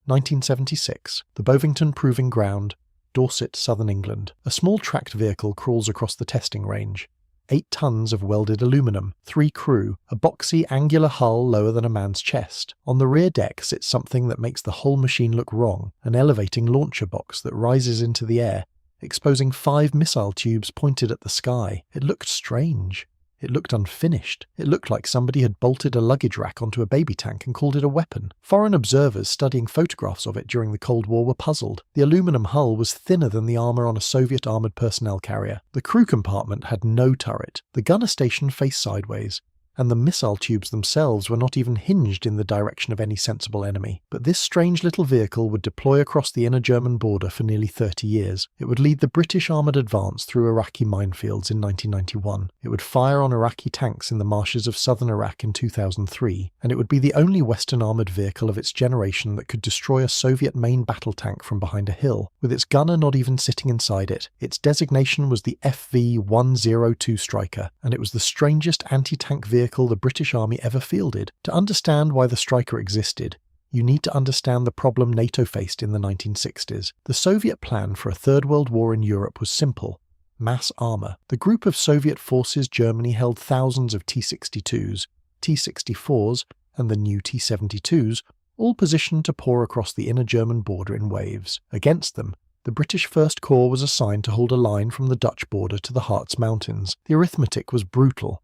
1976. The Bovington Proving Ground, Dorset, southern England. A small tracked vehicle crawls across the testing range. 8 tons of welded aluminum, 3 crew, a boxy angular hull lower than a man's chest. On the rear deck sits something that makes the whole machine look wrong, an elevating launcher box that rises into the air, exposing 5 missile tubes pointed at the sky. It looked strange. It looked unfinished. It looked like somebody had bolted a luggage rack onto a baby tank and called it a weapon. Foreign observers studying photographs of it during the Cold War were puzzled. The aluminum hull was thinner than the armour on a Soviet armoured personnel carrier. The crew compartment had no turret. The gunner station faced sideways, and the missile tubes themselves were not even hinged in the direction of any sensible enemy. But this strange little vehicle would deploy across the inner German border for nearly 30 years. It would lead the British armoured advance through Iraqi minefields in 1991. It would fire on Iraqi tanks in the marshes of southern Iraq in 2003, and it would be the only Western armoured vehicle of its generation that could destroy a Soviet main battle tank from behind a hill, with its gunner not even sitting inside it. Its designation was the FV102 Striker, and it was the strangest anti-tank vehicle the British Army ever fielded. To understand why the Striker existed, you need to understand the problem NATO faced in the 1960s. The Soviet plan for a Third World War in Europe was simple: mass armour. The group of Soviet forces Germany held thousands of T-62s, T-64s, and the new T-72s, all positioned to pour across the inner German border in waves. Against them, the British First Corps was assigned to hold a line from the Dutch border to the Harz Mountains. The arithmetic was brutal.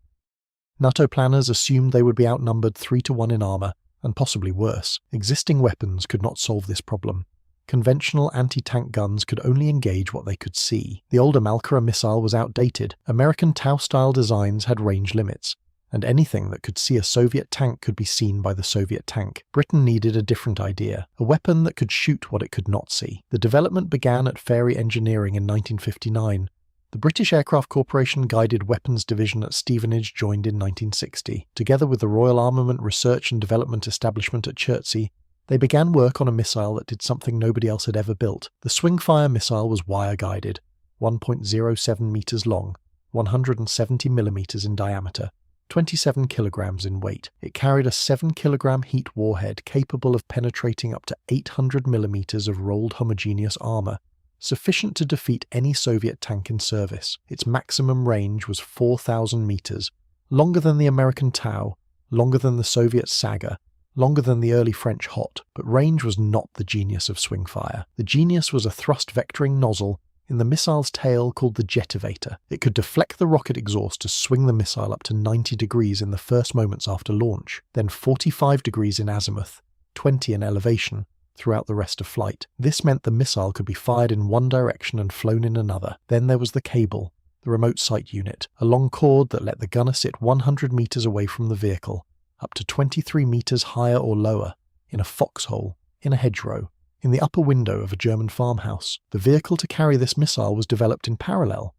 NATO planners assumed they would be outnumbered 3-1 in armour, and possibly worse. Existing weapons could not solve this problem. Conventional anti-tank guns could only engage what they could see. The older Malkara missile was outdated. American Tau-style designs had range limits, and anything that could see a Soviet tank could be seen by the Soviet tank. Britain needed a different idea, a weapon that could shoot what it could not see. The development began at Fairey Engineering in 1959. The British Aircraft Corporation Guided Weapons Division at Stevenage joined in 1960. Together with the Royal Armament Research and Development Establishment at Chertsey, they began work on a missile that did something nobody else had ever built. The Swingfire missile was wire-guided, 1.07 metres long, 170 millimetres in diameter, 27 kilograms in weight. It carried a 7-kilogram heat warhead capable of penetrating up to 800 millimetres of rolled homogeneous armour, sufficient to defeat any Soviet tank in service. Its maximum range was 4,000 meters, longer than the American Tau, longer than the Soviet Saga, longer than the early French Hot, but range was not the genius of Swingfire. The genius was a thrust vectoring nozzle in the missile's tail called the jetivator. It could deflect the rocket exhaust to swing the missile up to 90 degrees in the first moments after launch, then 45 degrees in azimuth, 20 in elevation, throughout the rest of flight. This meant the missile could be fired in one direction and flown in another. Then there was the cable, the remote sight unit, a long cord that let the gunner sit 100 meters away from the vehicle, up to 23 meters higher or lower, in a foxhole, in a hedgerow, in the upper window of a German farmhouse. The vehicle to carry this missile was developed in parallel.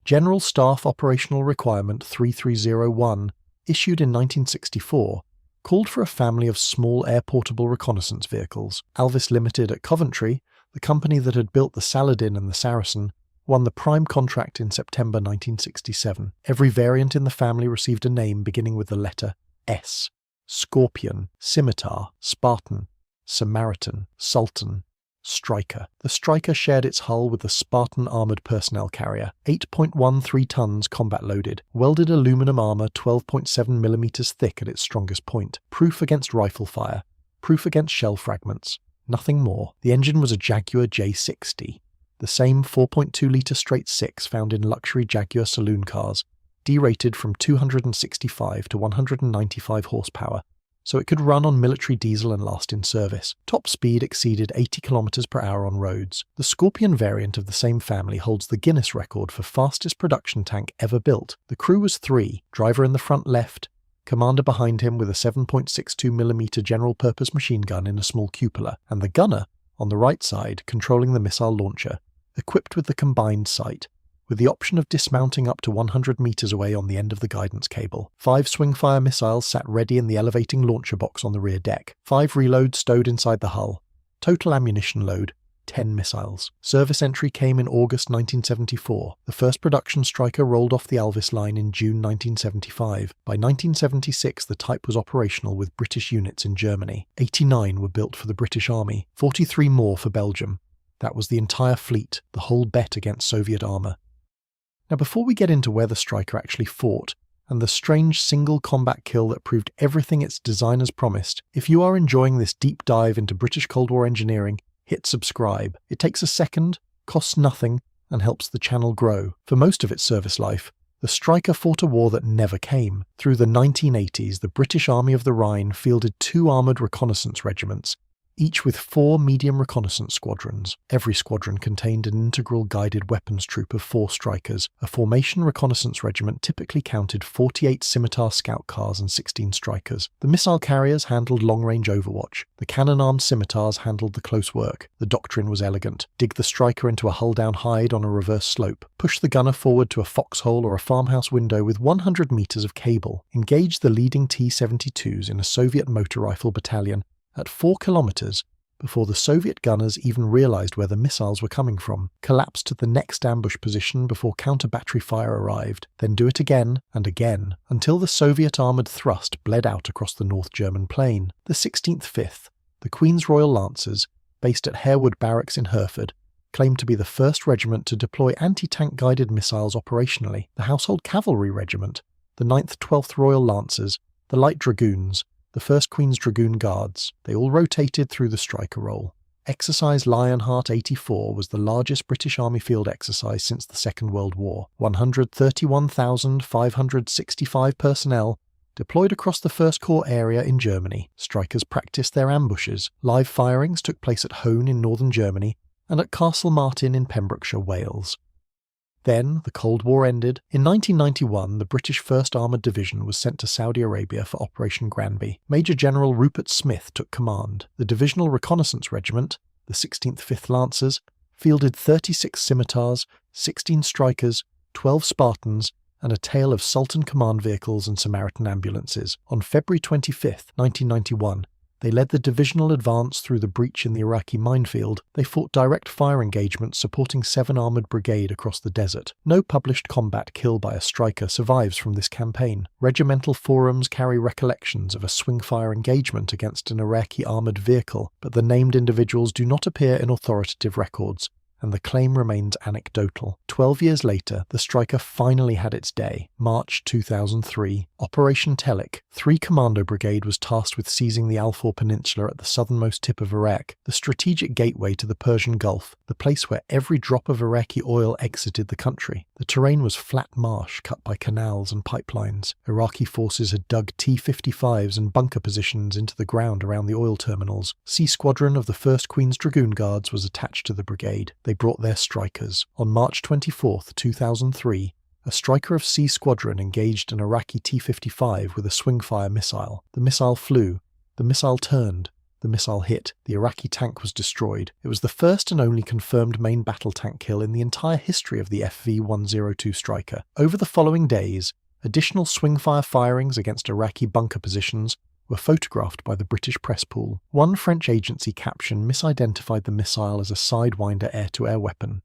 General Staff Operational Requirement 3301, issued in 1964, called for a family of small air-portable reconnaissance vehicles. Alvis Limited at Coventry, the company that had built the Saladin and the Saracen, won the prime contract in September 1967. Every variant in the family received a name beginning with the letter S: Scorpion, Scimitar, Spartan, Samaritan, Sultan, Striker. The Striker shared its hull with the Spartan armoured personnel carrier, 8.13 tons combat loaded, welded aluminum armour 12.7 millimeters thick at its strongest point, proof against rifle fire, proof against shell fragments, nothing more. The engine was a Jaguar J60, the same 4.2-litre straight six found in luxury Jaguar saloon cars, derated from 265 to 195 horsepower, so it could run on military diesel and last in service. Top speed exceeded 80 kilometres per hour on roads. The Scorpion variant of the same family holds the Guinness record for fastest production tank ever built. The crew was 3, driver in the front left, commander behind him with a 7.62mm general-purpose machine gun in a small cupola, and the gunner, on the right side, controlling the missile launcher, equipped with the combined sight, with the option of dismounting up to 100 meters away on the end of the guidance cable. 5 Swingfire missiles sat ready in the elevating launcher box on the rear deck. 5 reloads stowed inside the hull. Total ammunition load, 10 missiles. Service entry came in August 1974. The first production Striker rolled off the Alvis line in June 1975. By 1976, the type was operational with British units in Germany. 89 were built for the British Army, 43 more for Belgium. That was the entire fleet, the whole bet against Soviet armour. Now, before we get into where the Striker actually fought, and the strange single combat kill that proved everything its designers promised, if you are enjoying this deep dive into British Cold War engineering, hit subscribe. It takes a second, costs nothing, and helps the channel grow. For most of its service life, the Striker fought a war that never came. Through the 1980s, the British Army of the Rhine fielded 2 armoured reconnaissance regiments, each with 4 medium reconnaissance squadrons. Every squadron contained an integral guided weapons troop of 4 Strikers. A formation reconnaissance regiment typically counted 48 Scimitar scout cars and 16 Strikers. The missile carriers handled long-range overwatch. The cannon-armed Scimitars handled the close work. The doctrine was elegant. Dig the Striker into a hull-down hide on a reverse slope. Push the gunner forward to a foxhole or a farmhouse window with 100 metres of cable. Engage the leading T-72s in a Soviet motor rifle battalion at 4 kilometres before the Soviet gunners even realised where the missiles were coming from. Collapse to the next ambush position before counter-battery fire arrived, then do it again and again, until the Soviet armoured thrust bled out across the North German plain. The 16th Fifth, the Queen's Royal Lancers, based at Harewood Barracks in Hereford, claimed to be the first regiment to deploy anti-tank guided missiles operationally. The Household Cavalry Regiment, the 9th 12th Royal Lancers, the Light Dragoons, the 1st Queen's Dragoon Guards, they all rotated through the Striker role. Exercise Lionheart 84 was the largest British Army field exercise since the Second World War. 131,565 personnel deployed across the First Corps area in Germany. Strikers practiced their ambushes. Live firings took place at Hone in northern Germany and at Castle Martin in Pembrokeshire, Wales. Then, the Cold War ended. In 1991, the British 1st Armoured Division was sent to Saudi Arabia for Operation Granby. Major General Rupert Smith took command. The Divisional Reconnaissance Regiment, the 16th 5th Lancers, fielded 36 Scimitars, 16 Strikers, 12 Spartans, and a tail of Sultan command vehicles and Samaritan ambulances. On February 25, 1991, they led the divisional advance through the breach in the Iraqi minefield. They fought direct fire engagements supporting 7 Armoured Brigade across the desert. No published combat kill by a Striker survives from this campaign. Regimental forums carry recollections of a Swingfire engagement against an Iraqi armoured vehicle, but the named individuals do not appear in authoritative records, and the claim remains anecdotal. 12 years later, the Striker finally had its day. March 2003. Operation Telic. 3 Commando Brigade was tasked with seizing the Al-Faw Peninsula at the southernmost tip of Iraq, the strategic gateway to the Persian Gulf, the place where every drop of Iraqi oil exited the country. The terrain was flat marsh cut by canals and pipelines. Iraqi forces had dug T-55s and bunker positions into the ground around the oil terminals. C Squadron of the 1st Queen's Dragoon Guards was attached to the brigade. They brought their Strikers. On March 24, 2003, a Striker of C Squadron engaged an Iraqi T-55 with a Swingfire missile. The missile flew. The missile turned. The missile hit. The Iraqi tank was destroyed. It was the first and only confirmed main battle tank kill in the entire history of the FV102 Striker. Over the following days, additional Swingfire firings against Iraqi bunker positions were photographed by the British press pool. One French agency caption misidentified the missile as a Sidewinder air-to-air weapon.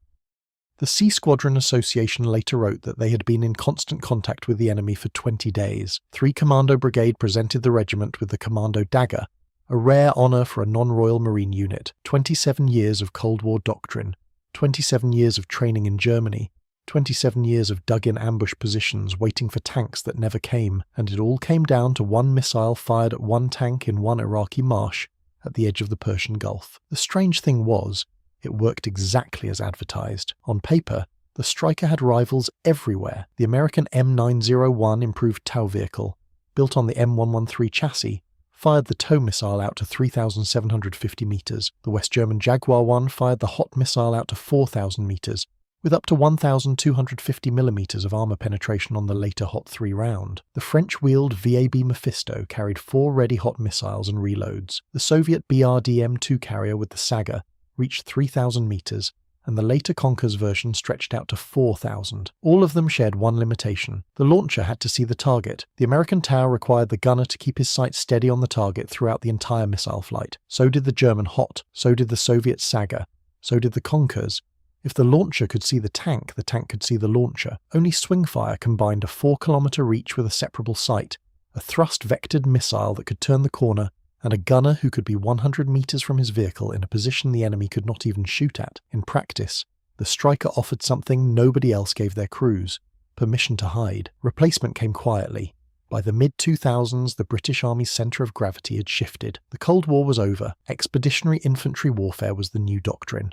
The C Squadron Association later wrote that they had been in constant contact with the enemy for 20 days. 3 Commando Brigade presented the regiment with the Commando Dagger, a rare honour for a non-Royal Marine unit. 27 years of Cold War doctrine, 27 years of training in Germany, 27 years of dug-in ambush positions waiting for tanks that never came, and it all came down to one missile fired at one tank in one Iraqi marsh at the edge of the Persian Gulf. The strange thing was, it worked exactly as advertised. On paper, the Striker had rivals everywhere. The American M901 improved TOW vehicle, built on the M113 chassis, fired the TOW missile out to 3,750 metres. The West German Jaguar 1 fired the HOT missile out to 4,000 metres, with up to 1,250mm of armour penetration on the later HOT 3 round. The French-wheeled VAB Mephisto carried 4 ready HOT missiles and reloads. The Soviet BRDM-2 carrier with the Saga reached 3,000 metres, and the later Konkurs version stretched out to 4,000. All of them shared one limitation. The launcher had to see the target. The American TOW required the gunner to keep his sights steady on the target throughout the entire missile flight. So did the German HOT, so did the Soviet Saga, So did the Conkers. If the launcher could see the tank could see the launcher. Only Swingfire combined a 4-kilometre reach with a separable sight, a thrust-vectored missile that could turn the corner, and a gunner who could be 100 metres from his vehicle in a position the enemy could not even shoot at. In practice, the Striker offered something nobody else gave their crews: permission to hide. Replacement came quietly. By the mid-2000s, the British Army's centre of gravity had shifted. The Cold War was over. Expeditionary infantry warfare was the new doctrine.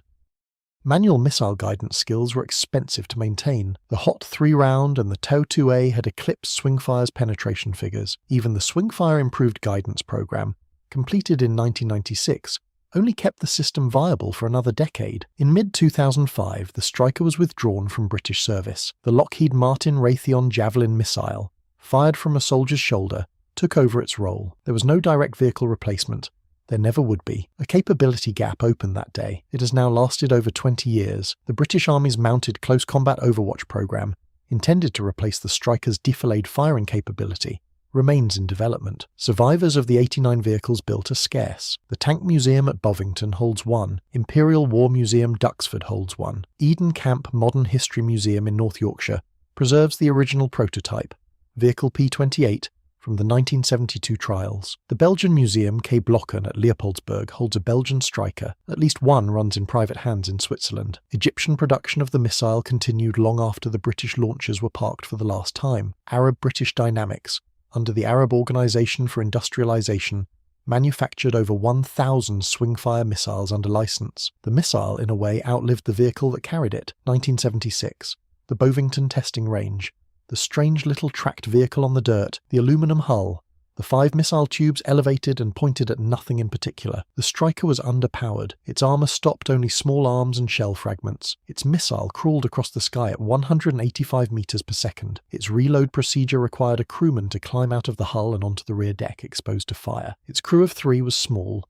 Manual missile guidance skills were expensive to maintain. The Hot 3-round and the TOW-2A had eclipsed Swingfire's penetration figures. Even the Swingfire Improved Guidance Programme, completed in 1996, only kept the system viable for another decade. In mid-2005, the Striker was withdrawn from British service. The Lockheed Martin Raytheon Javelin missile, fired from a soldier's shoulder, took over its role. There was no direct vehicle replacement. There never would be. A capability gap opened that day. It has now lasted over 20 years. The British Army's mounted close combat Overwatch programme, intended to replace the Striker's defilade firing capability, remains in development. Survivors of the 89 vehicles built are scarce. The Tank Museum at Bovington holds one. Imperial War Museum Duxford holds one. Eden Camp Modern History Museum in North Yorkshire preserves the original prototype, Vehicle P28, from the 1972 trials. The Belgian Museum K. Blocken at Leopoldsburg holds a Belgian Striker. At least one runs in private hands in Switzerland. Egyptian production of the missile continued long after the British launchers were parked for the last time. Arab-British Dynamics, under the Arab Organisation for Industrialisation, manufactured over 1,000 Swingfire missiles under licence. The missile, in a way, outlived the vehicle that carried it. 1976. The Bovington testing range. The strange little tracked vehicle on the dirt, the aluminium hull, the 5 missile tubes elevated and pointed at nothing in particular. The Striker was underpowered. Its armour stopped only small arms and shell fragments. Its missile crawled across the sky at 185 metres per second. Its reload procedure required a crewman to climb out of the hull and onto the rear deck exposed to fire. Its crew of 3 was small.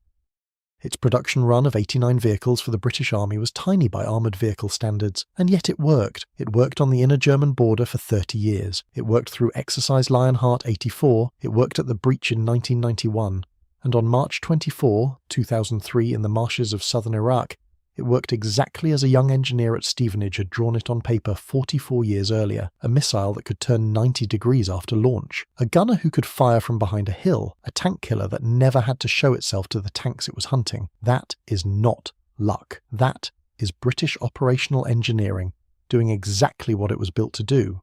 Its production run of 89 vehicles for the British Army was tiny by armoured vehicle standards, and yet it worked. It worked on the inner German border for 30 years. It worked through Exercise Lionheart 84, it worked at the breach in 1991, and on March 24, 2003 in the marshes of southern Iraq, it worked exactly as a young engineer at Stevenage had drawn it on paper 44 years earlier, a missile that could turn 90 degrees after launch, a gunner who could fire from behind a hill, a tank killer that never had to show itself to the tanks it was hunting. That is not luck. That is British operational engineering, doing exactly what it was built to do.